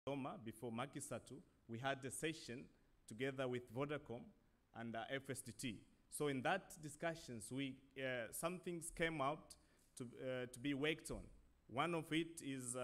Dodoma, before Makisatu, we had a session together with Vodacom and FSDT. So in that discussions, some things came out to be worked on. One of it is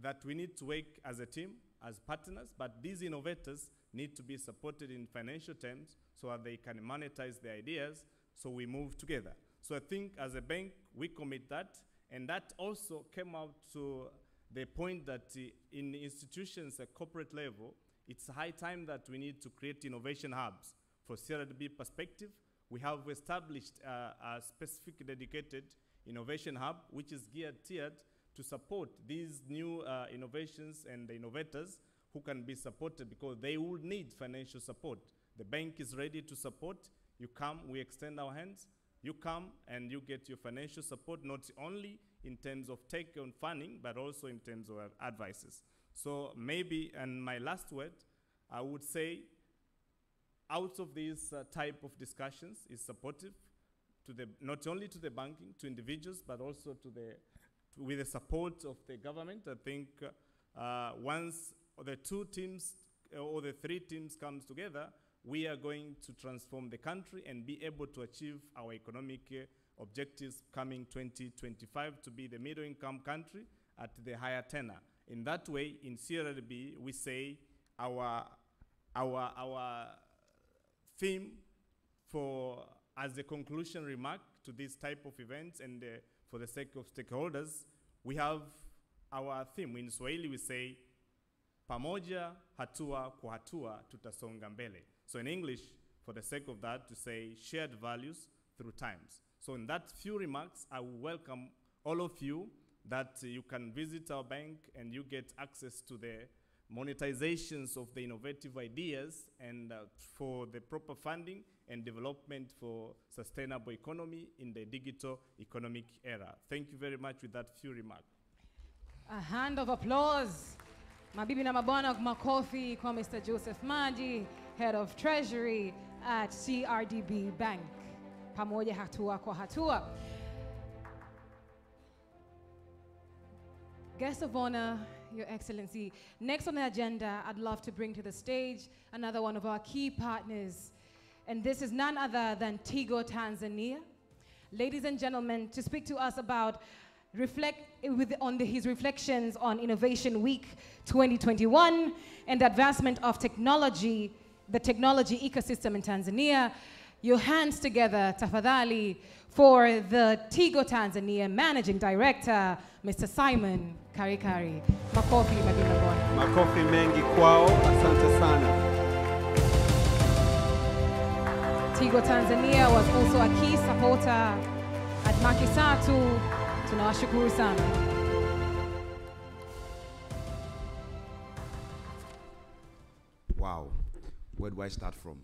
that we need to work as a team, as partners, but these innovators need to be supported in financial terms so that they can monetize their ideas, so we move together. So I think as a bank, we commit that, and that also came out to the point that in institutions at corporate level, it's high time that we need to create innovation hubs. For CRDB perspective, we have established a specific dedicated innovation hub, which is tiered to support these new innovations and the innovators who can be supported because they will need financial support. The bank is ready to support. You come, we extend our hands. You come and you get your financial support, not only in terms of tech and funding, but also in terms of advices. So maybe, and my last word, I would say, out of these type of discussions is supportive to not only to the banking, to individuals, but also with the support of the government. I think once the two teams or the three teams comes together, we are going to transform the country and be able to achieve our economic objectives coming 2025 to be the middle income country at the higher tenor. In that way, in CRDB, we say our theme as a conclusion remark to this type of events and for the sake of stakeholders, we have our theme. In Swahili, we say, pamoja, hatua kwa hatua, tutasonga mbele. So in English, for the sake of that, to say shared values through times. So in that few remarks, I will welcome all of you that you can visit our bank and you get access to the monetizations of the innovative ideas and for the proper funding and development for sustainable economy in the digital economic era. Thank you very much with that few remarks. A hand of applause. Mabibi na mabwana, makofi kwa Mr. Joseph Maji, Head of Treasury at CRDB Bank. Pamoja hatua kwa hatua. Guest of honor, Your Excellency. Next on the agenda, I'd love to bring to the stage another one of our key partners. And this is none other than Tigo Tanzania. Ladies and gentlemen, to speak to us about his reflections on Innovation Week 2021 and the advancement of technology, the technology ecosystem in Tanzania. Your hands together, tafadhali, for the Tigo Tanzania Managing Director, Mr. Simon Karikari. Makofi, Madina Bwana. Makofi mengi kwao, asante sana. Tigo Tanzania was also a key supporter at Makisatu. Tunawashukuru sana. Wow, where do I start from?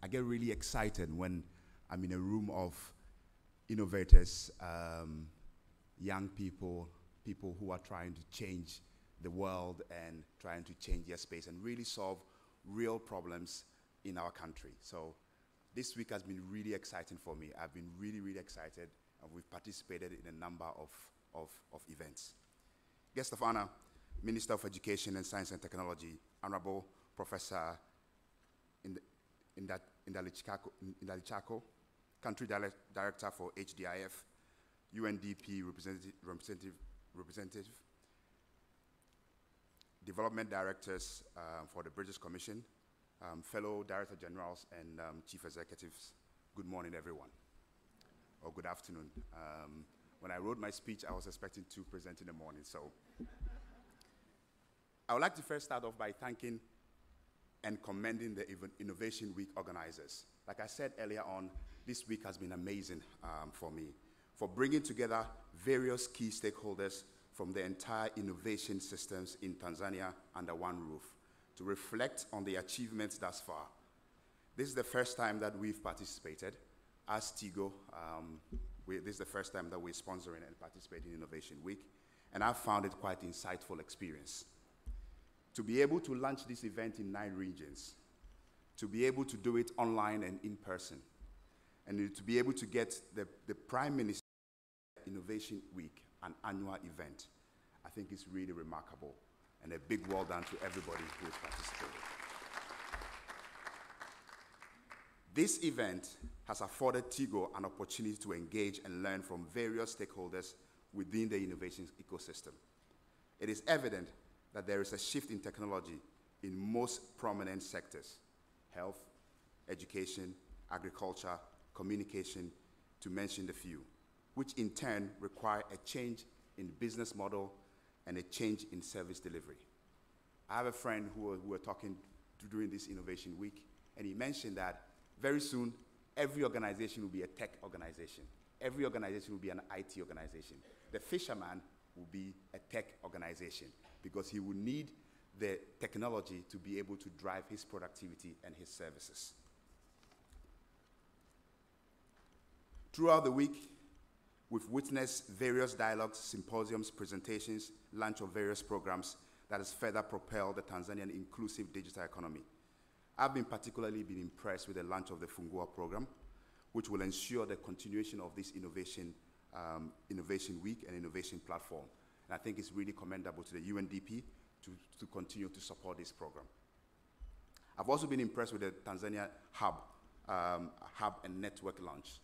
I get really excited when I'm in a room of innovators, young people, people who are trying to change the world and trying to change their space and really solve real problems in our country. So this week has been really exciting for me. I've been really, really excited, and we've participated in a number of events. Guest of honor, Minister of Education and Science and Technology, Honorable Professor Indalichako, Country Director for HDIF, UNDP representative, Development Directors for the British Commission, fellow Director Generals and Chief Executives. Good morning, everyone, or good afternoon. When I wrote my speech, I was expecting to present in the morning, so. I would like to first start off by thanking and commending the Innovation Week organizers. Like I said earlier on, this week has been amazing for me, for bringing together various key stakeholders from the entire innovation systems in Tanzania under one roof to reflect on the achievements thus far. This is the first time that we've participated as Tigo. This is the first time that we're sponsoring and participating in Innovation Week, and I've found it quite an insightful experience. To be able to launch this event in 9 regions, to be able to do it online and in person, and to be able to get the Prime Minister Innovation Week, an annual event. I think it's really remarkable. And a big well done to everybody who has participated. This event has afforded Tigo an opportunity to engage and learn from various stakeholders within the innovation ecosystem. It is evident that there is a shift in technology in most prominent sectors: health, education, agriculture, communication, to mention a few, which in turn require a change in business model and a change in service delivery. I have a friend who were talking to during this Innovation Week, and he mentioned that very soon, every organization will be a tech organization. Every organization will be an IT organization. The fisherman will be a tech organization because he will need the technology to be able to drive his productivity and his services. Throughout the week, we've witnessed various dialogues, symposiums, presentations, launch of various programs that has further propelled the Tanzanian inclusive digital economy. I've been particularly impressed with the launch of the Fungua program, which will ensure the continuation of this innovation week and innovation platform. And I think it's really commendable to the UNDP to continue to support this program. I've also been impressed with the Tanzania Hub and network launch.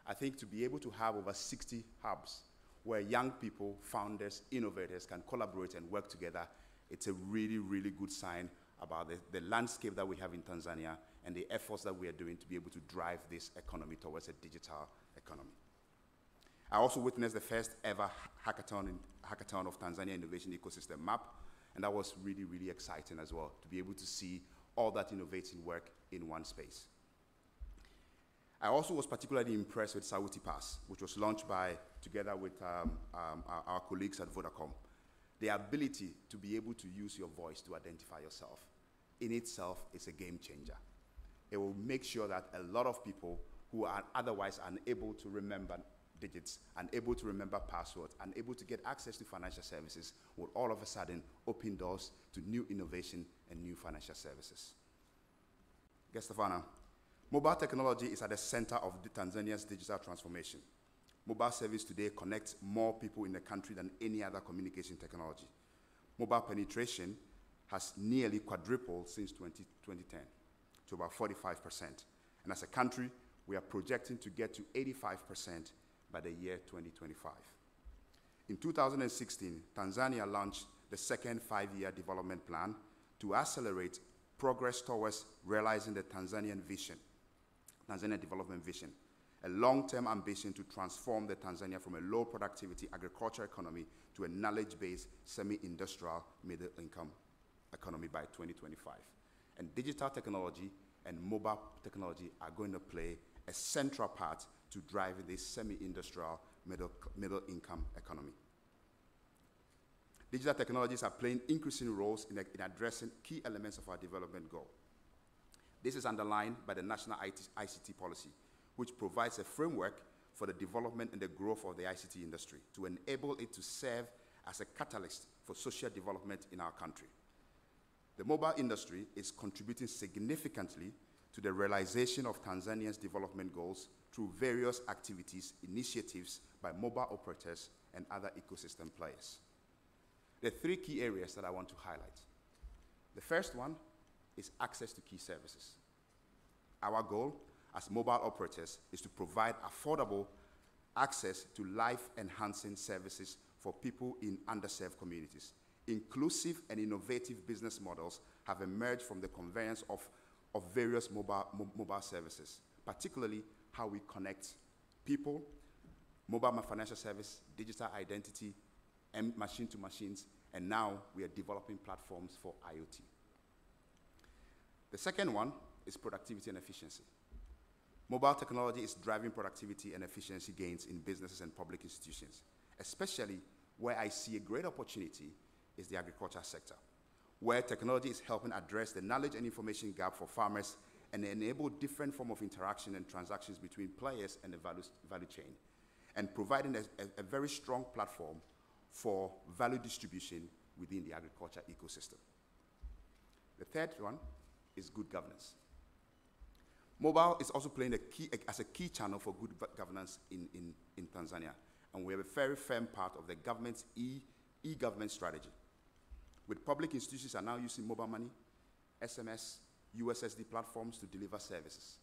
I think to be able to have over 60 hubs where young people, founders, innovators can collaborate and work together, it's a really, really good sign about the landscape that we have in Tanzania and the efforts that we are doing to be able to drive this economy towards a digital economy. I also witnessed the first ever hackathon of Tanzania Innovation Ecosystem Map, and that was really, really exciting as well, to be able to see all that innovating work in one space. I also was particularly impressed with Sauti Pass, which was launched together with our colleagues at Vodacom. The ability to be able to use your voice to identify yourself in itself is a game changer. It will make sure that a lot of people who are otherwise unable to remember digits, unable to remember passwords, unable to get access to financial services will all of a sudden open doors to new innovation and new financial services. Stefana, mobile technology is at the center of Tanzania's digital transformation. Mobile service today connects more people in the country than any other communication technology. Mobile penetration has nearly quadrupled since 2010 to about 45%. And as a country, we are projecting to get to 85% by the year 2025. In 2016, Tanzania launched the second five-year development plan to accelerate progress towards realizing the Tanzanian development vision, a long-term ambition to transform the Tanzania from a low productivity agricultural economy to a knowledge-based semi-industrial middle-income economy by 2025. And digital technology and mobile technology are going to play a central part to drive this semi-industrial middle-income economy. Digital technologies are playing increasing roles in addressing key elements of our development goal. This is underlined by the National ICT Policy, which provides a framework for the development and the growth of the ICT industry to enable it to serve as a catalyst for social development in our country. The mobile industry is contributing significantly to the realization of Tanzania's development goals through various activities, initiatives by mobile operators and other ecosystem players. There are three key areas that I want to highlight. The first one is access to key services. Our goal as mobile operators is to provide affordable access to life-enhancing services for people in underserved communities. Inclusive and innovative business models have emerged from the convergence of various mobile services, particularly how we connect people, mobile financial service, digital identity, and machine to machines, and now we are developing platforms for IoT. The second one is productivity and efficiency. Mobile technology is driving productivity and efficiency gains in businesses and public institutions, especially where I see a great opportunity is the agriculture sector, where technology is helping address the knowledge and information gap for farmers and enable different forms of interaction and transactions between players and the value chain, and providing a very strong platform for value distribution within the agriculture ecosystem. The third one is good governance. Mobile is also playing as a key channel for good governance in Tanzania, and we have a very firm part of the government's e-government strategy. With public institutions are now using mobile money, SMS, USSD platforms to deliver services,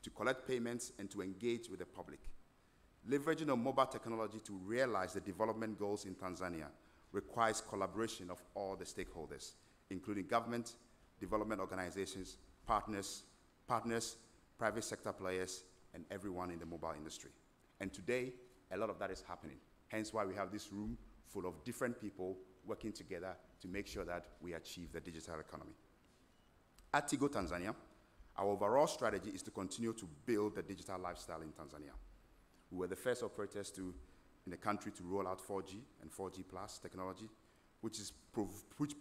to collect payments, and to engage with the public. Leveraging on mobile technology to realize the development goals in Tanzania requires collaboration of all the stakeholders, including government, development organizations, partners, private sector players, and everyone in the mobile industry. And today, a lot of that is happening. Hence why we have this room full of different people working together to make sure that we achieve the digital economy. At Tigo Tanzania, our overall strategy is to continue to build the digital lifestyle in Tanzania. We were the first operators in the country to roll out 4G and 4G plus technology, which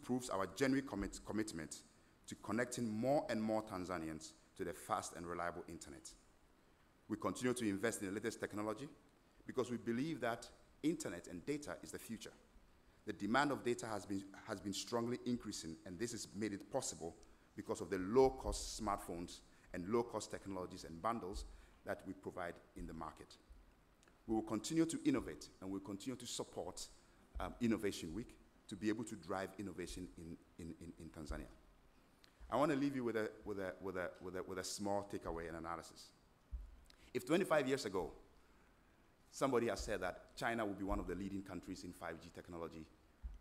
proves our genuine commitment to connecting more and more Tanzanians to the fast and reliable internet. We continue to invest in the latest technology because we believe that internet and data is the future. The demand of data has been strongly increasing, and this has made it possible because of the low-cost smartphones and low-cost technologies and bundles that we provide in the market. We will continue to innovate, and we'll continue to support Innovation Week to be able to drive innovation in Tanzania. I want to leave you with a small takeaway and analysis. If 25 years ago, somebody has said that China will be one of the leading countries in 5G technology,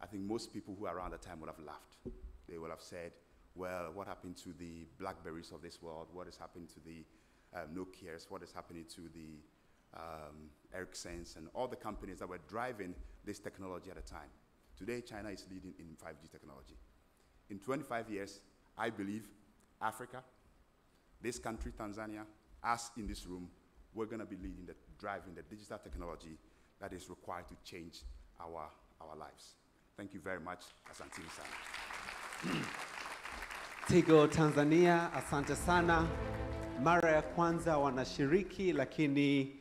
I think most people who are around the time would have laughed. They would have said, well, what happened to the Blackberries of this world? What is happening to the Nokias? What is happening to the Ericssons and all the companies that were driving this technology at the time? Today, China is leading in 5G technology. In 25 years, I believe Africa, this country, Tanzania, us in this room, we're going to be driving the digital technology that is required to change our lives. Thank you very much. Asanteni sana. Tigo Tanzania, asante sana. Mara ya kwanza wanashiriki, lakini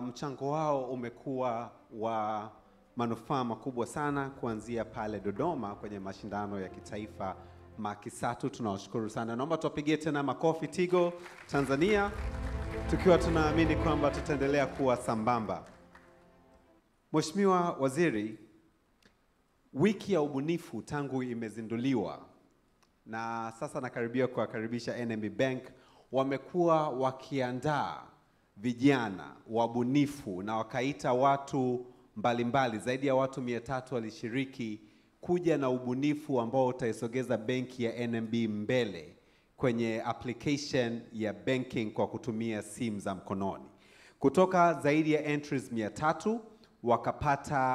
mchango wao umekuwa wa manufaa makubwa sana kuanzia pale Dodoma kwenye mashindano ya kitaifa Makisatu. Tunawashukuru sana. Naomba tuwapigie tena makofi Tigo Tanzania, tukiwa tunaamini kwamba tutaendelea kuwa sambamba. Mheshimiwa Waziri, wiki ya ubunifu tangu imezinduliwa na sasa nakaribia kuwakaribisha NMB Bank, wamekuwa wakiandaa vijana wabunifu na wakaita watu mbalimbali. Zaidi ya watu 300 walishiriki kuja na ubunifu ambao utaisogeza benki ya NMB mbele kwenye application ya banking kwa kutumia simu za mkononi. Kutoka zaidi ya entries 300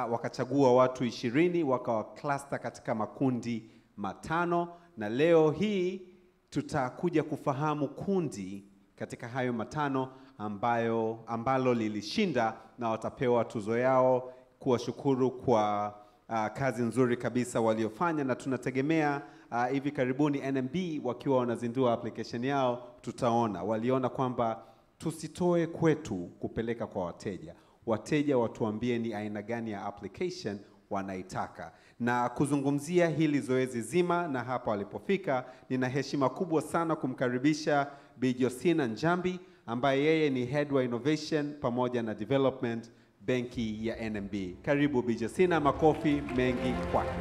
wakachagua watu 20, wakawacluster katika makundi 5, na leo hii tutakuja kufahamu kundi katika hayo 5 ambalo lilishinda, na watapewa tuzo yao kuwashukuru kwa kazi nzuri kabisa waliofanya, na tunategemea hivi karibuni NMB wakiwa wanazindua application yao, tutaona waliona kwamba tusitoe kwetu kupeleka kwa wateja. Wateja watuambie ni aina gani ya application wanaitaka. Na kuzungumzia hili zoezi zima na hapa walipofika, nina heshima kubwa sana kumkaribisha Bi Josina Njambi ambaye yeye ni Head wa Innovation pamoja na Development benki ya NMB. Karibu Bi Josina, makofi mengi kwake.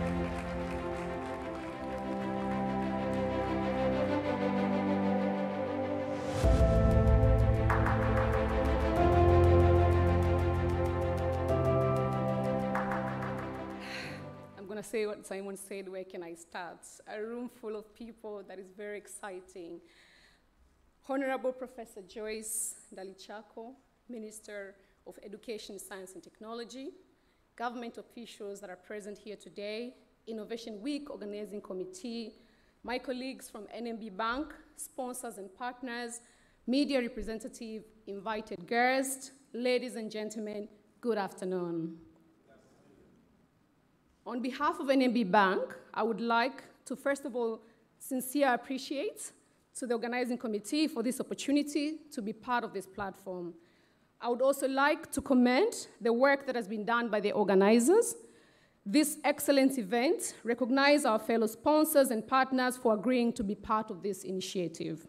Say what Simon said, where can I start? A room full of people that is very exciting. Honorable Professor Joyce Dalichako, Minister of Education, Science and Technology, government officials that are present here today, Innovation Week Organizing Committee, my colleagues from NMB Bank, sponsors and partners, media representative, invited guests, ladies and gentlemen, good afternoon. On behalf of NMB Bank, I would like to first of all sincerely appreciate to the organizing committee for this opportunity to be part of this platform. I would also like to commend the work that has been done by the organizers. This excellent event recognizes our fellow sponsors and partners for agreeing to be part of this initiative.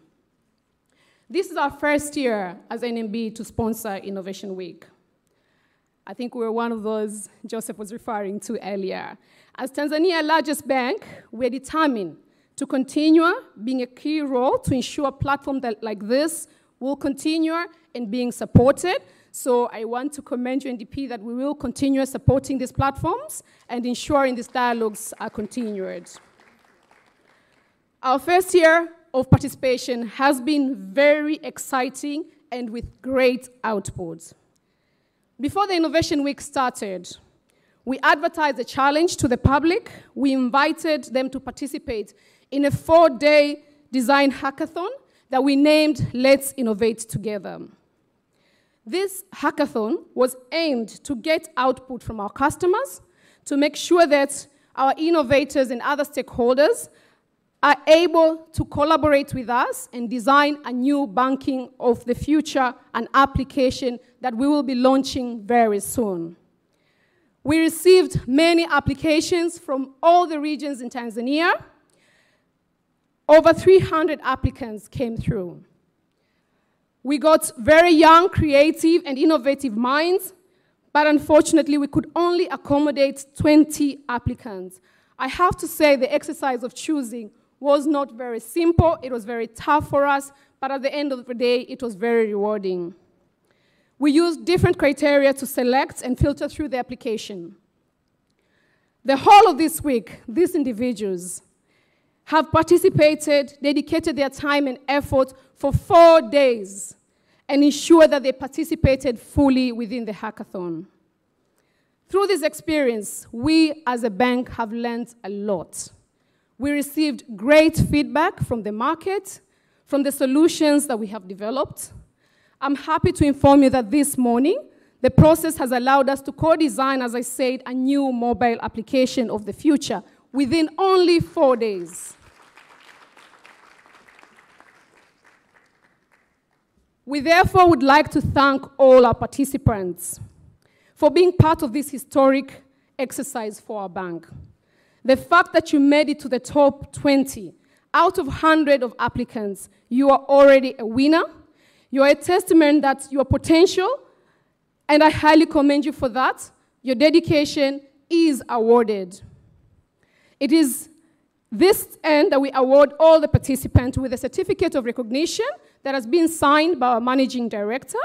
This is our first year as NMB to sponsor Innovation Week. I think we're one of those Joseph was referring to earlier. As Tanzania's largest bank, we're determined to continue being a key role to ensure a platform like this will continue and being supported. So I want to commend UNDP that we will continue supporting these platforms and ensuring these dialogues are continued. Our first year of participation has been very exciting and with great outputs. Before the Innovation Week started, we advertised a challenge to the public. We invited them to participate in a 4-day design hackathon that we named Let's Innovate Together. This hackathon was aimed to get output from our customers, to make sure that our innovators and other stakeholders are able to collaborate with us and design a new banking of the future, an application that we will be launching very soon. We received many applications from all the regions in Tanzania. Over 300 applicants came through. We got very young, creative, and innovative minds, but unfortunately, we could only accommodate 20 applicants. I have to say the exercise of choosing was not very simple. It was very tough for us, but at the end of the day, it was very rewarding. We used different criteria to select and filter through the application. The whole of this week, these individuals have participated, dedicated their time and effort for 4 days, and ensured that they participated fully within the hackathon. Through this experience, we as a bank have learned a lot. We received great feedback from the market, from the solutions that we have developed. I'm happy to inform you that this morning, the process has allowed us to co-design, as I said, a new mobile application of the future within only 4 days. We therefore would like to thank all our participants for being part of this historic exercise for our bank. The fact that you made it to the top 20 out of 100 of applicants, you are already a winner. You are a testament that your potential, and I highly commend you for that, your dedication is awarded. It is this end that we award all the participants with a certificate of recognition that has been signed by our managing director.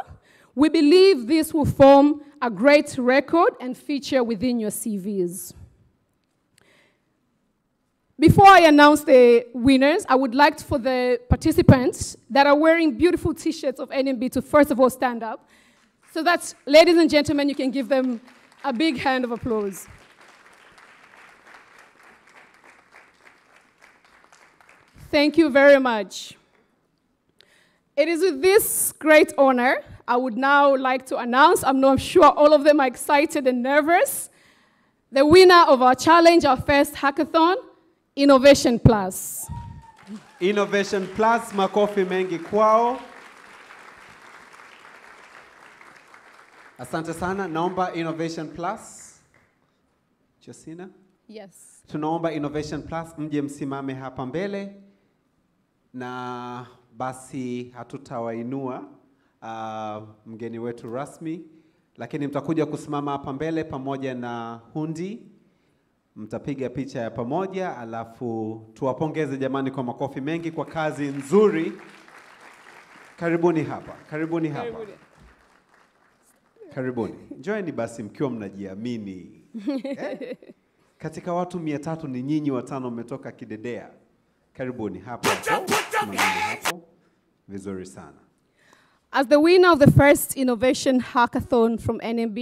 We believe this will form a great record and feature within your CVs. Before I announce the winners, I would like for the participants that are wearing beautiful t-shirts of NMB to first of all stand up, so that, ladies and gentlemen, you can give them a big hand of applause. Thank you very much. It is with this great honor, I would now like to announce, I'm sure all of them are excited and nervous, the winner of our challenge, our first hackathon, Innovation Plus. Innovation Plus, makofi mengi kwao. Asante sana, naomba Innovation Plus. Josina? Yes. Tunaomba Innovation Plus, mje msimame hapa mbele. Na basi hatutawainua mgeni wetu rasmi, lakini mtakuja kusimama hapa mbele pamoja na hundi. Mtapiga picha ya pamoja, alafu tuwapongeze jamani kwa makofi mengi kwa kazi nzuri. Karibuni hapa, karibuni hapa. Karibuni. Karibuni. Njoeni basi mkiwa mnajiamini. Katika watu 300 ni nyinyi watano mmetoka kidedea. Karibuni hapa. Hapo. Vizuri sana. As the winner of the first innovation hackathon from NMB,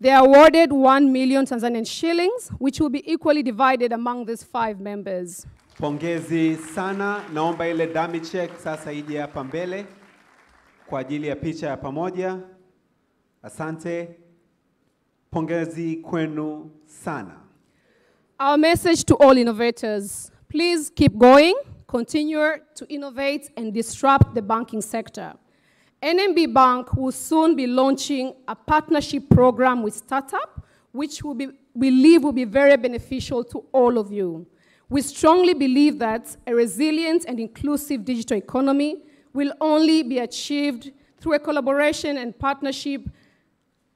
they are awarded 1 million Tanzanian shillings, which will be equally divided among these 5 members. Pongezi sana. Naomba ile dummy check sasa ije hapa mbele kwa ajili ya picha ya pamoja. Asante. Pongezi kwenu sana. Our message to all innovators: please keep going, continue to innovate and disrupt the banking sector. NMB Bank will soon be launching a partnership program with startup, which we believe will be very beneficial to all of you. We strongly believe that a resilient and inclusive digital economy will only be achieved through a collaboration and partnership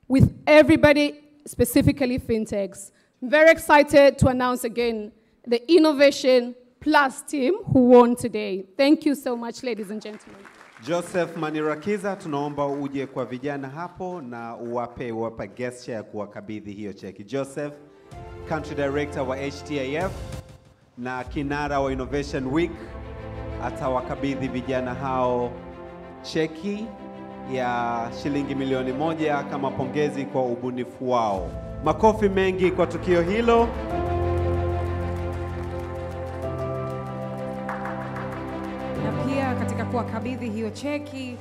with everybody, specifically fintechs. Very excited to announce again the Innovation Plus team who won today. Thank you so much, ladies and gentlemen. Joseph Manirakiza, tunaomba uje kwa vijana hapo na uwape gesture ya kuwakabidhi hiyo cheki. Joseph, Country Director wa HTIF na kinara wa Innovation Week, atawakabidhi vijana hao cheki ya shilingi milioni 1 kama pongezi kwa ubunifu wao. Makofi mengi kwa tukio hilo. Na pia katika kuwakabidhi hiyo cheki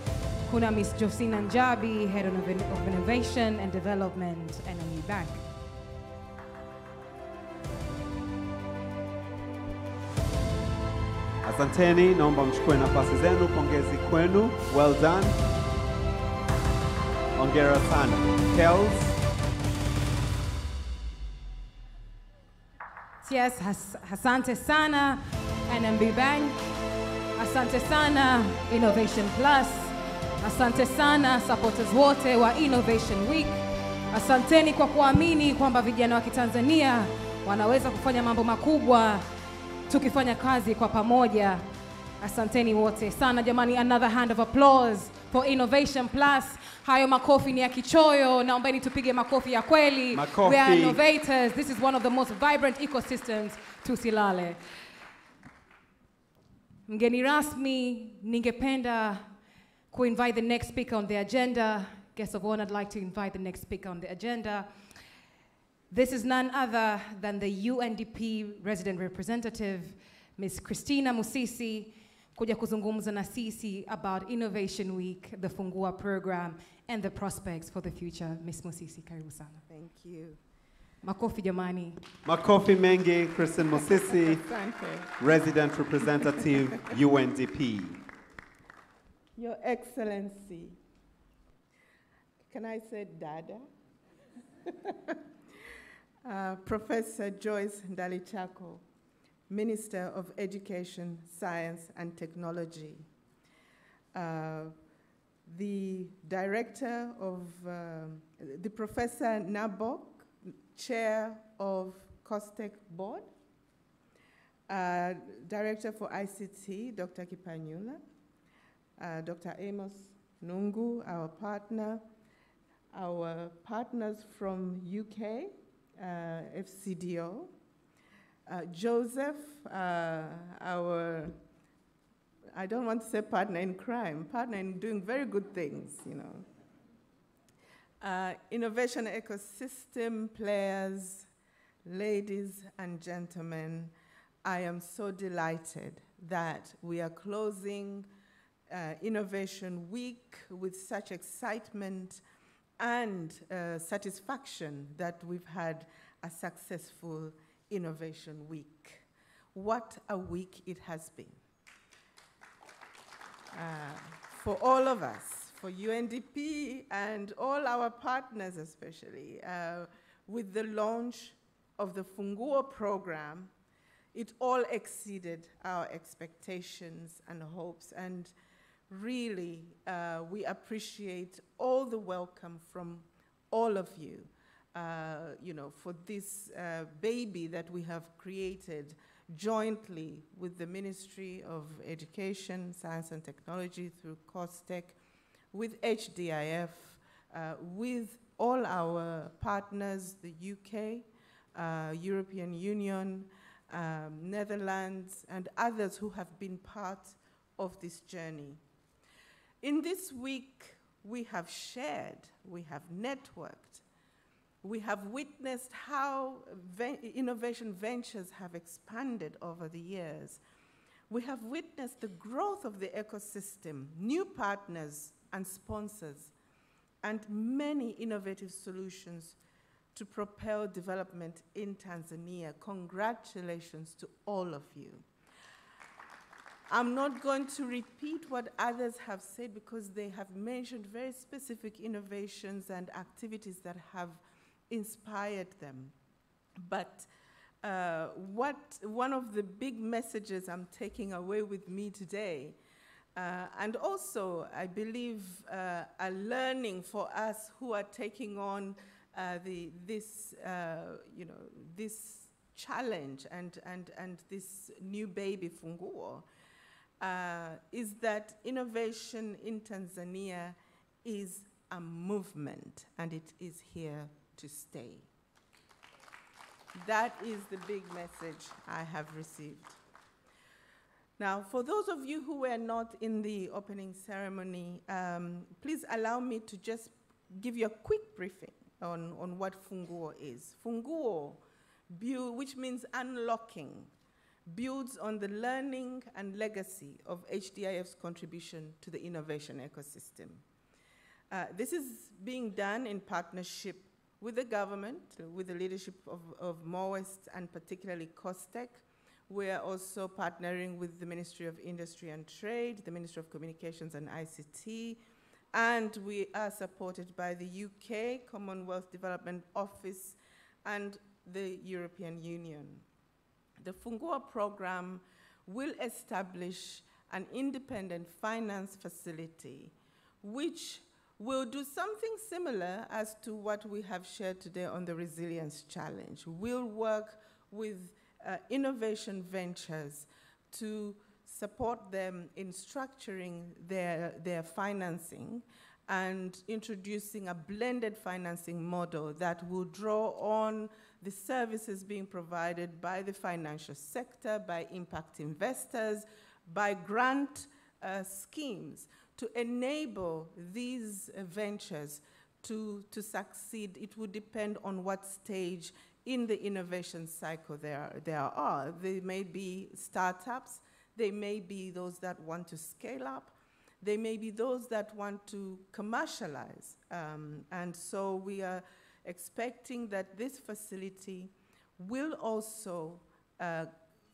kuna Miss Josina Njabi, Head of Innovation and Development, NMB Bank. Asanteni, naomba mchukue nafasi zenu, pongezi kwenu. Well done. Hongera sana. Kels. Yes, asante sana NMB Bank. Asante sana Innovation Plus. Asante sana supporters wote wa Innovation Week. Asanteni kwa kuamini kwamba vijana wa Kitanzania wanaweza kufanya mambo makubwa tukifanya kazi kwa pamoja. Asanteni wote sana jamani. Another hand of applause for Innovation Plus. Hayo makofi ni ya kichoyo, naombeni tupige makofi ya kweli. Makofi. We are innovators. This is one of the most vibrant ecosystems. Tusilale. Mgeni rasmi, ningependa invite the next speaker on the agenda. Guest of honor, I'd like to invite the next speaker on the agenda. This is none other than the UNDP resident representative, Ms. Christina Musisi, kuja kuzungumza na sisi about Innovation Week, the Fungua program, and the prospects for the future. Ms. Musisi, karibu sana. Thank you. Makofi jamani. Makofi mengi, Christine Musisi, Asante. resident representative, UNDP. Your Excellency, can I say Dada? Professor Joyce Ndalichako, Minister of Education, Science and Technology. The Director of, the Professor Nabok, Chair of COSTECH Board. Director for ICT, Dr. Kipanyula. Dr. Amos Nungu, our partner. Our partners from UK, FCDO. Joseph, our, I don't want to say partner in crime, partner in doing very good things, you know. Innovation ecosystem players, ladies and gentlemen, I am so delighted that we are closing Innovation Week with such excitement and satisfaction that we've had a successful Innovation Week. What a week it has been. For all of us, for UNDP and all our partners especially, with the launch of the Fungua program, it all exceeded our expectations and hopes, and really, we appreciate all the welcome from all of you, you know, for this baby that we have created jointly with the Ministry of Education, Science and Technology through COSTECH, with HDIF, with all our partners, the UK, European Union, Netherlands, and others who have been part of this journey. In this week, we have shared, we have networked, we have witnessed how innovation ventures have expanded over the years. We have witnessed the growth of the ecosystem, new partners and sponsors, and many innovative solutions to propel development in Tanzania. Congratulations to all of you. I'm not going to repeat what others have said because they have mentioned very specific innovations and activities that have inspired them. But one of the big messages I'm taking away with me today And also, I believe a learning for us who are taking on this challenge and this new baby Funguo is that innovation in Tanzania is a movement, and it is here to stay. That is the big message I have received. Now, for those of you who were not in the opening ceremony, please allow me to just give you a quick briefing on what Funguo is. Funguo, which means unlocking, builds on the learning and legacy of HDIF's contribution to the innovation ecosystem. This is being done in partnership with the government, with the leadership of MOEST and particularly COSTECH. We are also partnering with the Ministry of Industry and Trade, the Ministry of Communications and ICT, and we are supported by the UK Commonwealth Development Office and the European Union. The Funguo program will establish an independent finance facility which will do something similar as to what we have shared today on the Resilience Challenge. We'll work with innovation ventures to support them in structuring their financing and introducing a blended financing model that will draw on the services being provided by the financial sector, by impact investors, by grant schemes to enable these ventures to succeed. It would depend on what stage in the innovation cycle there are. They may be startups, they may be those that want to scale up, they may be those that want to commercialize. And so we are expecting that this facility will also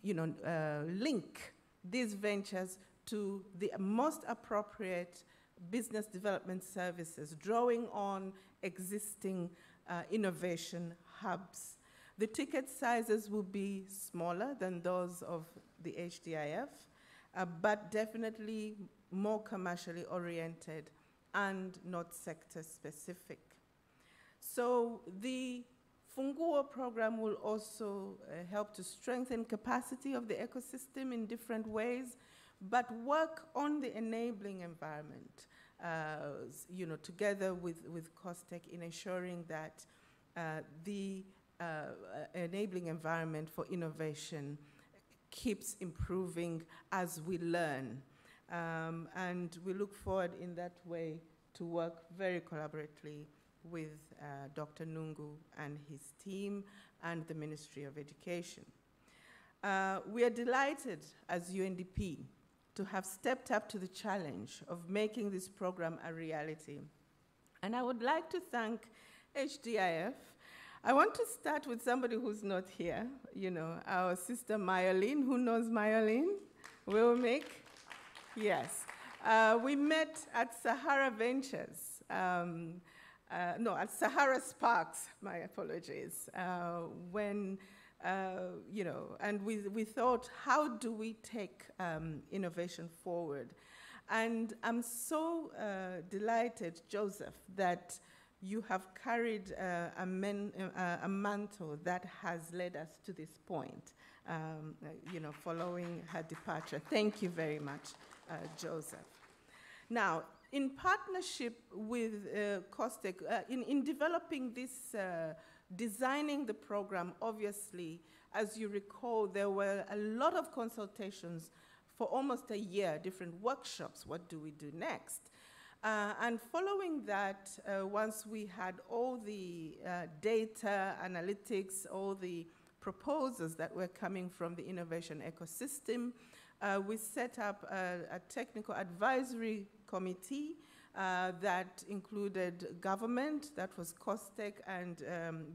link these ventures to the most appropriate business development services, drawing on existing innovation hubs. The ticket sizes will be smaller than those of the HDIF, but definitely more commercially oriented and not sector specific. So the Funguo program will also help to strengthen capacity of the ecosystem in different ways, but work on the enabling environment, together with COSTECH in ensuring that the enabling environment for innovation keeps improving as we learn. And we look forward in that way to work very collaboratively with Dr. Nungu and his team and the Ministry of Education. We are delighted as UNDP to have stepped up to the challenge of making this program a reality. And I would like to thank HDIF. I want to start with somebody who's not here, our sister Myelin. Who knows Myelin? Will make? Yes. We met at Sahara Ventures. At Sahara Sparks, my apologies, when, and we thought, how do we take innovation forward? And I'm so delighted, Joseph, that you have carried a mantle that has led us to this point, following her departure. Thank you very much, Joseph. Now, in partnership with COSTECH, in developing this, designing the program, obviously, as you recall, there were a lot of consultations for almost a year, different workshops. What do we do next? And following that, once we had all the data, analytics, all the proposals that were coming from the innovation ecosystem, we set up a technical advisory committee that included government, that was COSTECH, and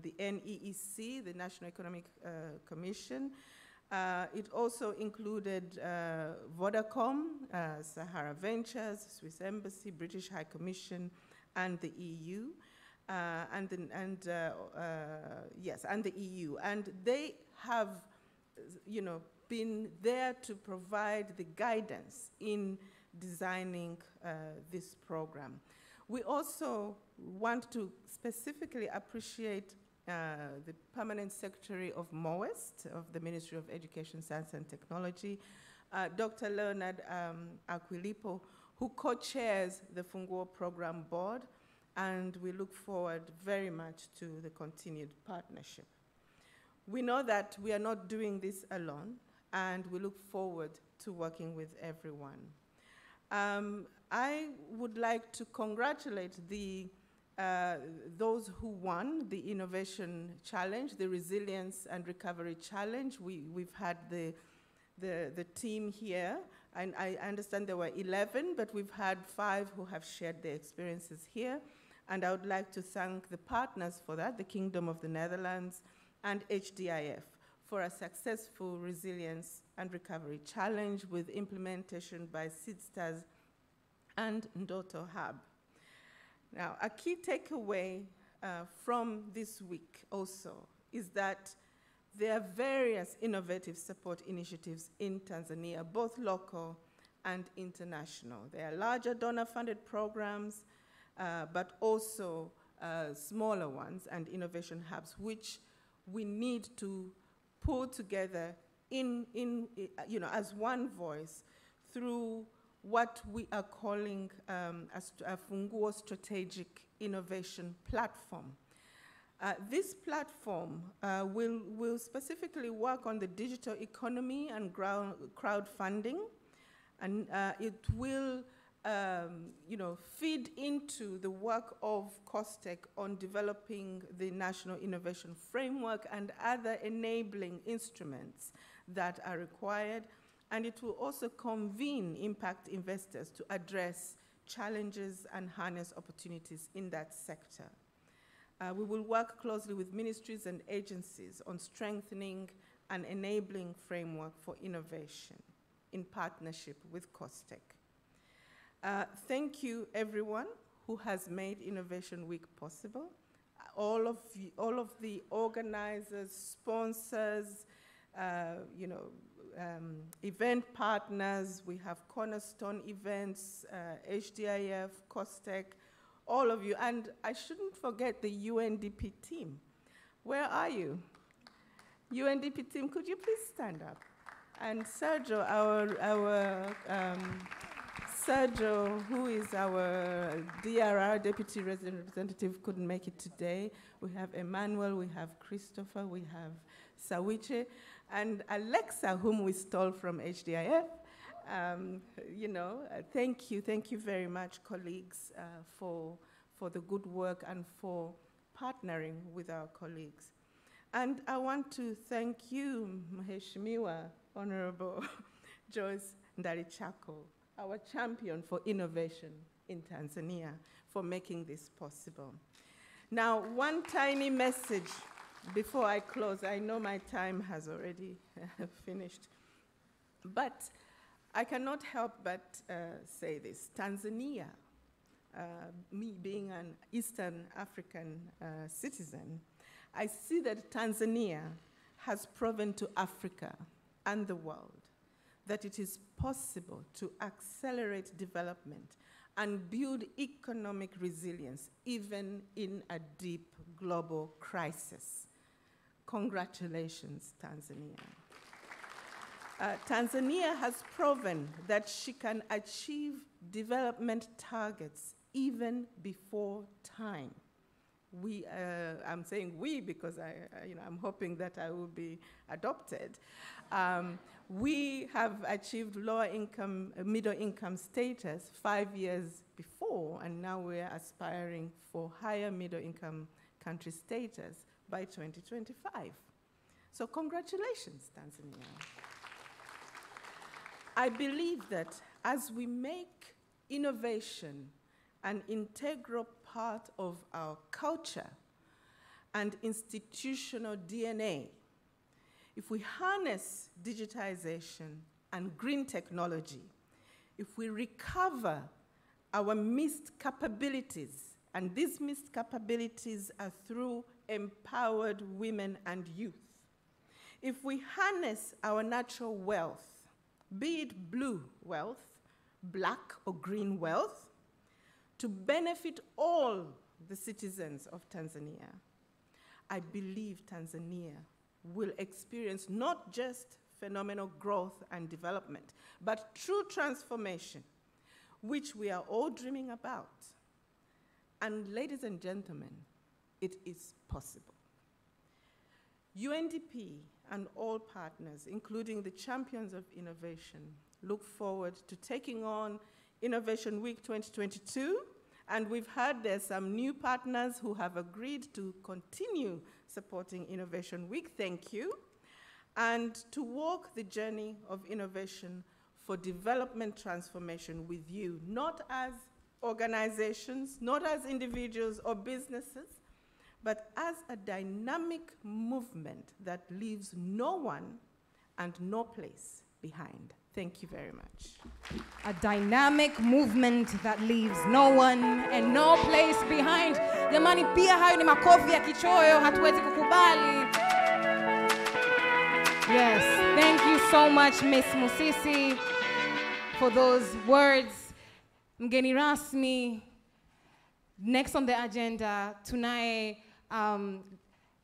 the NEEC, the National Economic Commission. It also included Vodacom, Sahara Ventures, Swiss Embassy, British High Commission, and the EU, and the EU. And they have, been there to provide the guidance in designing this program. We also want to specifically appreciate the Permanent Secretary of MOEST, of the Ministry of Education, Science and Technology, Dr. Leonard Aquilipo, who co-chairs the Funguo Program Board, and we look forward very much to the continued partnership. We know that we are not doing this alone, and we look forward to working with everyone. I would like to congratulate those who won the Innovation Challenge, the Resilience and Recovery Challenge. We've had the team here, and I understand there were 11, but we've had 5 who have shared their experiences here. And I would like to thank the partners for that, the Kingdom of the Netherlands and HDIF, for a successful Resilience and Recovery Challenge with implementation by SeedStars and Ndoto Hub. Now, a key takeaway from this week also is that there are various innovative support initiatives in Tanzania, both local and international. There are larger donor-funded programs, but also smaller ones and innovation hubs, which we need to pull together as one voice through what we are calling a Funguo Strategic Innovation Platform. This platform will specifically work on the digital economy and crowdfunding, and it will feed into the work of COSTECH on developing the National Innovation Framework and other enabling instruments that are required. And it will also convene impact investors to address challenges and harness opportunities in that sector. We will work closely with ministries and agencies on strengthening an enabling framework for innovation in partnership with COSTECH. Thank you, everyone who has made Innovation Week possible. All of the organizers, sponsors, event partners. We have Cornerstone Events, HDIF, COSTECH, all of you. And I shouldn't forget the UNDP team. Where are you? UNDP team, could you please stand up? And Sergio, Sergio, who is our DRR, Deputy Resident Representative, couldn't make it today. We have Emmanuel, we have Christopher, we have Sawiche, and Alexa, whom we stole from HDIF. Thank you very much, colleagues, for the good work and for partnering with our colleagues. And I want to thank you, Mheshimiwa Honorable Joyce Ndalichako, our champion for innovation in Tanzania, for making this possible. Now, one tiny message before I close. I know my time has already finished, but I cannot help but say this. Tanzania, me being an Eastern African citizen, I see that Tanzania has proven to Africa and the world that it is possible to accelerate development and build economic resilience even in a deep global crisis. Congratulations, Tanzania. Tanzania has proven that she can achieve development targets even before time. I'm saying we because I'm hoping that I will be adopted. We have achieved lower income, middle income status 5 years before, and now we're aspiring for higher middle income country status by 2025. So congratulations, Tanzania. I believe that as we make innovation an integral part of our culture and institutional DNA, if we harness digitization and green technology, if we recover our missed capabilities, and these missed capabilities are through empowered women and youth, if we harness our natural wealth, be it blue wealth, black or green wealth to benefit all the citizens of Tanzania. I believe Tanzania will experience not just phenomenal growth and development, but true transformation, which we are all dreaming about. And ladies and gentlemen, it is possible. UNDP and all partners, including the champions of innovation, look forward to taking on Innovation Week 2022. And we've heard there's some new partners who have agreed to continue supporting Innovation Week. Thank you. And to walk the journey of innovation for development transformation with you, not as organizations, not as individuals or businesses, but as a dynamic movement that leaves no one and no place behind. Thank you very much. A dynamic movement that leaves no one and no place behind. Jamani, pia hayo ni makofi ya kichoyo, hatuwezi kukubali. Yes, thank you so much, Miss Musisi, for those words. Mgeni rasmi. Next on the agenda, tunaye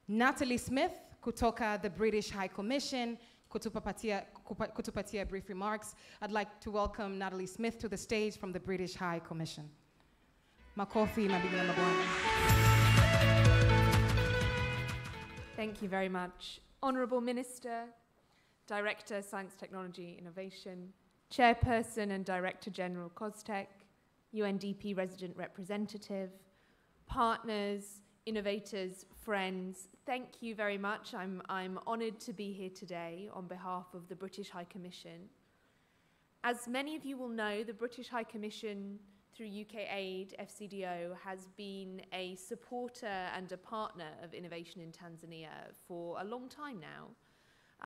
Natalie Smith kutoka the British High Commission, kutupatia brief remarks. I'd like to welcome Natalie Smith to the stage from the British High Commission. Makofi, mabibi na mabwana. Thank you very much. Honourable Minister, Director, Science, Technology, Innovation, Chairperson and Director General COSTECH, UNDP Resident Representative, partners, innovators, friends, thank you very much. I'm honoured to be here today on behalf of the British High Commission. As many of you will know, the British High Commission, through UK Aid, FCDO, has been a supporter and a partner of innovation in Tanzania for a long time now.